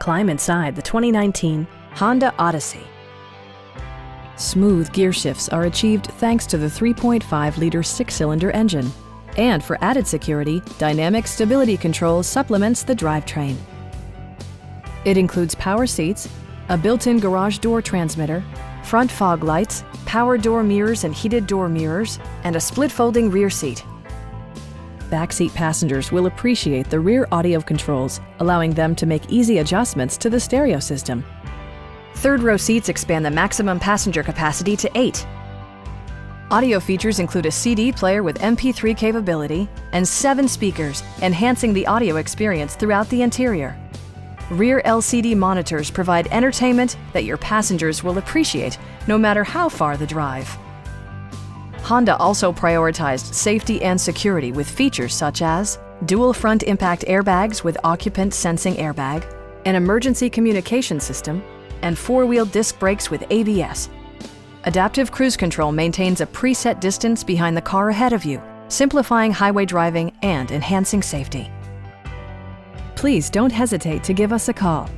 climb inside the 2019 Honda Odyssey. Smooth gear shifts are achieved thanks to the 3.5-liter six-cylinder engine. And for added security, dynamic stability control supplements the drivetrain. It includes power seats, a built-in garage door transmitter, front fog lights, power door mirrors and heated door mirrors, and a split-folding rear seat. Backseat passengers will appreciate the rear audio controls, allowing them to make easy adjustments to the stereo system. Third-row seats expand the maximum passenger capacity to 8. Audio features include a CD player with MP3 capability and 7 speakers, enhancing the audio experience throughout the interior. Rear LCD monitors provide entertainment that your passengers will appreciate no matter how far the drive. Honda also prioritized safety and security with features such as dual front impact airbags with occupant sensing airbag, an emergency communication system, and 4-wheel disc brakes with ABS. Adaptive Cruise Control maintains a preset distance behind the car ahead of you, simplifying highway driving and enhancing safety. Please don't hesitate to give us a call.